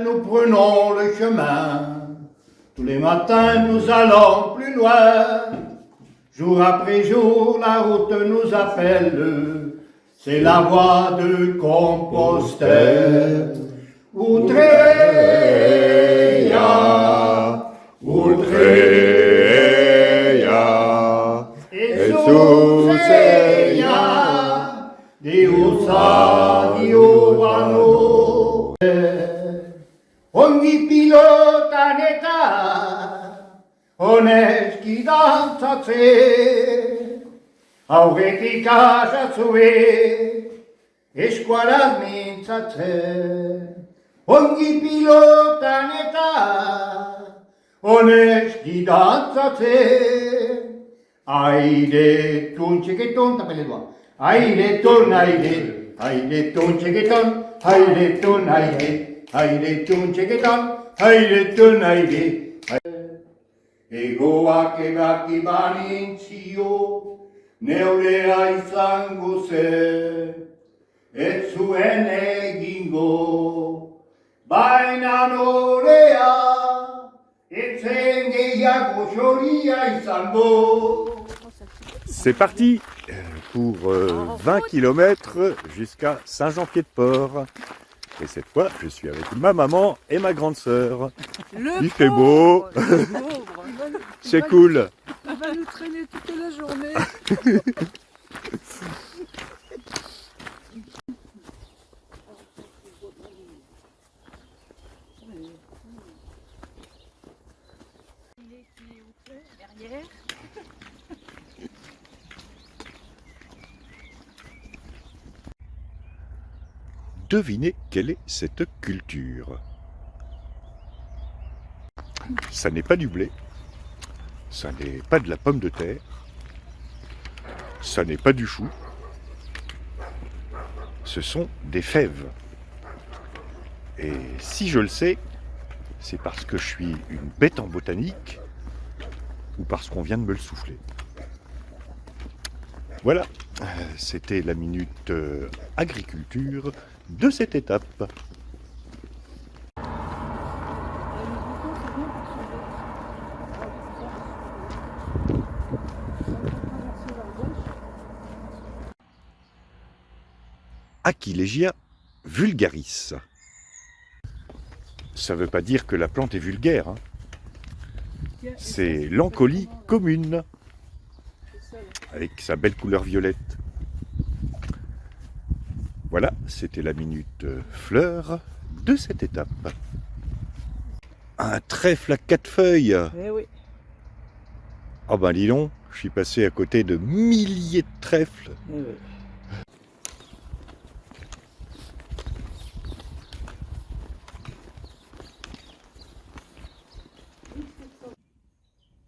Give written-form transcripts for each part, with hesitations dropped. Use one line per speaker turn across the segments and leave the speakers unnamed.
Nous prenons le chemin, tous les matins nous allons plus loin. Jour après jour, la route nous appelle, c'est la voie de Compostelle. Utreya, Utreya, Jesus eia, Deus adiuvano. Ogni pilota neta, onesti danza c'è, aureti casa c'è, e squadra minza c'è. Ogni pilota neta, onesti danza c'è. Aide, tunce che ton, tapez les doigts. Aide, ton, aide, aide, tunce che ton, aide, ton, aide. Haide tunce che ton, haide ton, haide. Ego ake baki banintzio, neulea izango zen, ez zuen egingo, baina norea, ez zen gehiago xoria izango.
C'est parti pour 20 km jusqu'à Saint-Jean-Pied-de-Port. Et cette fois, je suis avec ma maman et ma grande sœur. Il fait beau. C'est cool.
Il va nous traîner toute la journée. Derrière.
Devinez quelle est cette culture? Ça n'est pas du blé, ça n'est pas de la pomme de terre, ça n'est pas du chou, ce sont des fèves. Et si je le sais, c'est parce que je suis une bête en botanique ou parce qu'on vient de me le souffler. Voilà, c'était la minute agriculture de cette étape. Aquilegia vulgaris. Ça ne veut pas dire que la plante est vulgaire, hein. C'est l'encolie commune, avec sa belle couleur violette. Voilà, c'était la minute fleur de cette étape. Un trèfle à 4 feuilles.
Eh oui.
Ah ben dis donc, je suis passé à côté de milliers de trèfles.
Eh oui.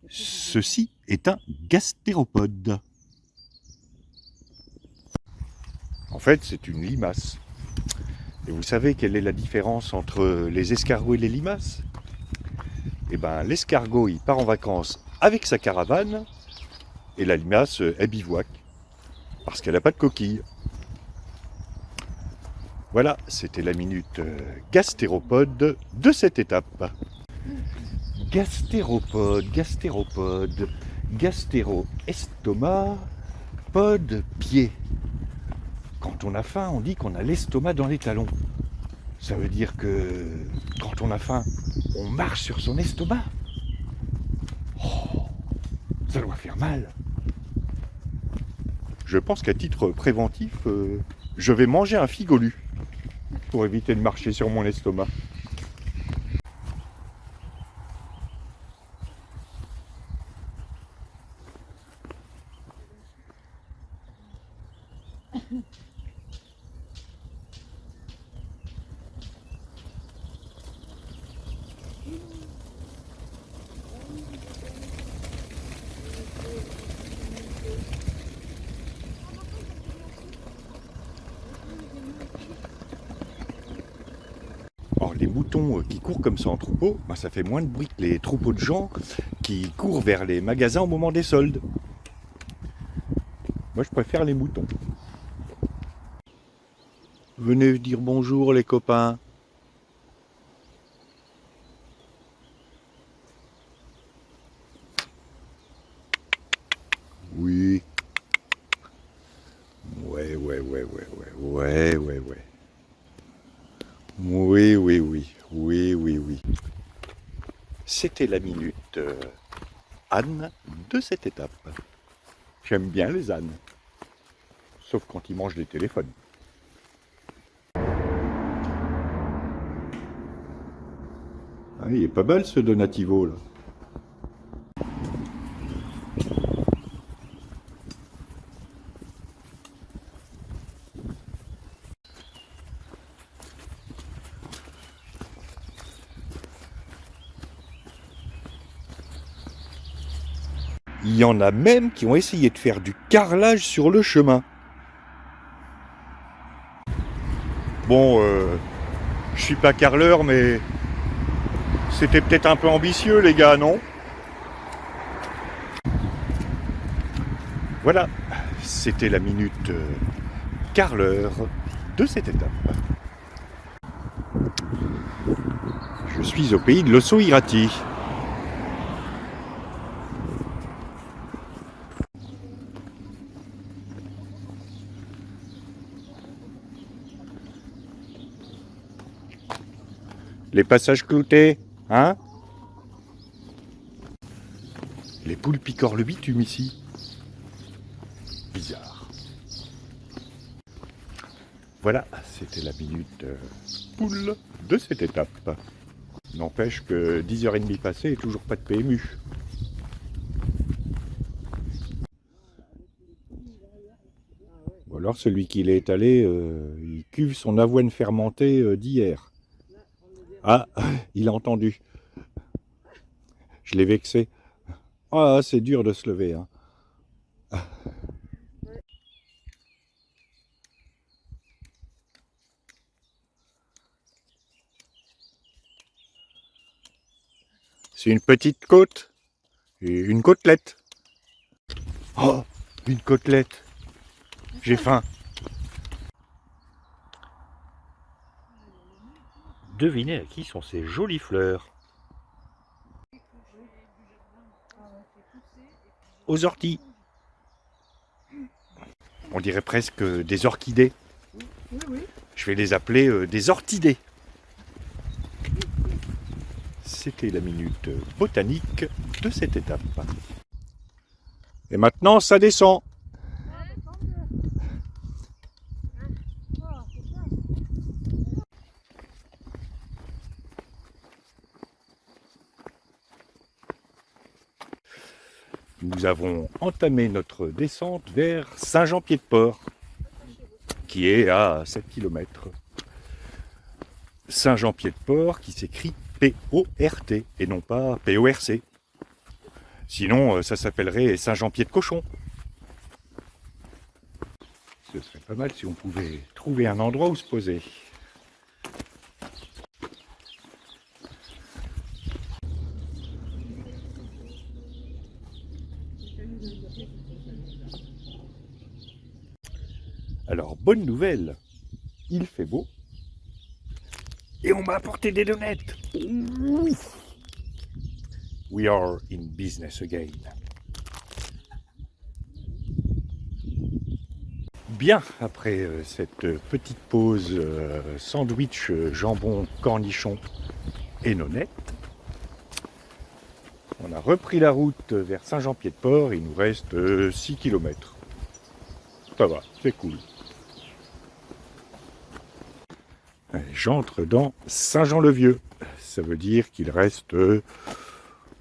Ceci est un gastéropode. En fait, c'est une limace. Et vous savez quelle est la différence entre les escargots et les limaces? Eh bien, l'escargot, il part en vacances avec sa caravane, et la limace, elle bivouaque, parce qu'elle n'a pas de coquille. Voilà, c'était la minute gastéropode de cette étape. Gastéropode, gastéropode, gastéro, estomac, pod, pied. Quand on a faim, on dit qu'on a l'estomac dans les talons. Ça veut dire que quand on a faim, on marche sur son estomac. Oh, ça doit faire mal. Je pense qu'à titre préventif, je vais manger un figolu pour éviter de marcher sur mon estomac. Alors, les moutons qui courent comme ça en troupeau, ben, ça fait moins de bruit que les troupeaux de gens qui courent vers les magasins au moment des soldes. Moi, je préfère les moutons. Venez dire bonjour les copains. ouais. Oui. C'était la minute âne de cette étape. J'aime bien les ânes. Sauf quand ils mangent des téléphones. Ah, il est pas mal ce Donativo là. Il y en a même qui ont essayé de faire du carrelage sur le chemin. Bon, je suis pas carreleur, mais c'était peut-être un peu ambitieux, les gars, non? Voilà, c'était la minute carreleur de cette étape. Je suis au pays de l'Osso Irati. Les passages cloutés, hein? Les poules picorent le bitume ici. Bizarre. Voilà, c'était la minute poule de cette étape. N'empêche que 10h30 passées et toujours pas de PMU. Ou alors celui qui l'est étalé, il cuve son avoine fermentée d'hier. Ah, il a entendu. Je l'ai vexé. Ah, c'est dur de se lever. Hein. C'est une petite côte. Et une côtelette. Oh, une côtelette. J'ai faim. Devinez à qui sont ces jolies fleurs. Aux orties. On dirait presque des orchidées.
Oui.
Je vais les appeler des orchidées. C'était la minute botanique de cette étape. Et maintenant, ça descend. Nous avons entamé notre descente vers Saint-Jean-Pied-de-Port, qui est à 7 km. Saint-Jean-Pied-de-Port qui s'écrit P-O-R-T et non pas P-O-R-C. Sinon, ça s'appellerait Saint-Jean-Pied-de-Cochon. Ce serait pas mal si on pouvait trouver un endroit où se poser. Alors, bonne nouvelle, il fait beau. Et on m'a apporté des donuts. We are in business again. Bien, après cette petite pause sandwich jambon, cornichon et nonette, on a repris la route vers Saint-Jean-Pied-de-Port. Il nous reste 6 km. Ça va, c'est cool. J'entre dans Saint-Jean-le-Vieux. Ça veut dire qu'il reste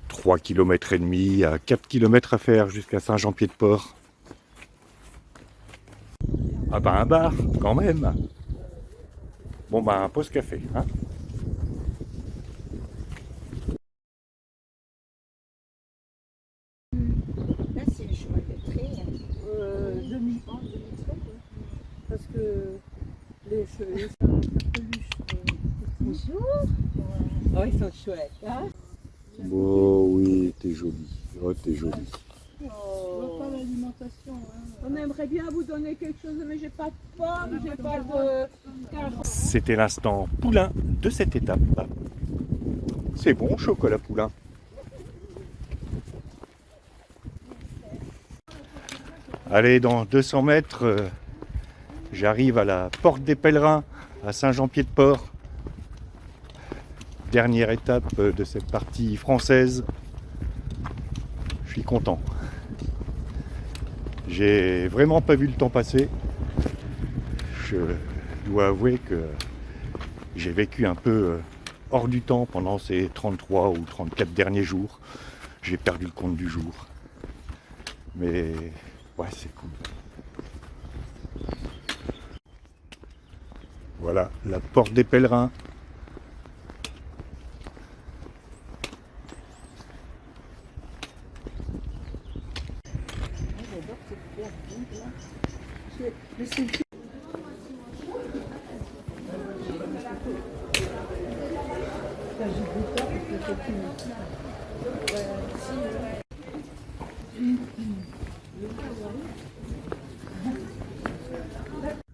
3 km et demi à 4 km à faire jusqu'à Saint-Jean-Pied-de-Port. Ah bah un bar, quand même. Bon bah un pause café, hein.
Là, c'est le chemin de trait.
Parce que les cheveux, ça peluche.
Bonjour. Oh, ils sont chouettes, hein?
Oh oui, t'es jolie. Oh, t'es jolie.
Je vois pas l'alimentation. Hein. On aimerait bien vous donner quelque chose, mais j'ai pas de pomme, j'ai pas de...
C'était l'instant poulain de cette étape. C'est bon, chocolat poulain. Allez, dans 200 mètres, J'arrive à la porte des pèlerins à Saint-Jean-Pied-de-Port. Dernière étape de cette partie française. Je suis content. J'ai vraiment pas vu le temps passer. Je dois avouer que j'ai vécu un peu hors du temps pendant ces 33 ou 34 derniers jours. J'ai perdu le compte du jour. Mais ouais, c'est cool. Voilà, la porte des pèlerins.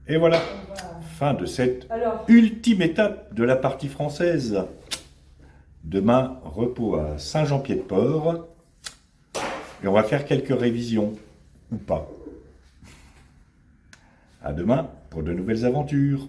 Et voilà, fin de cette ultime étape de la partie française. Demain, repos à Saint-Jean-Pied-de-Port. Et on va faire quelques révisions, ou pas. À demain pour de nouvelles aventures.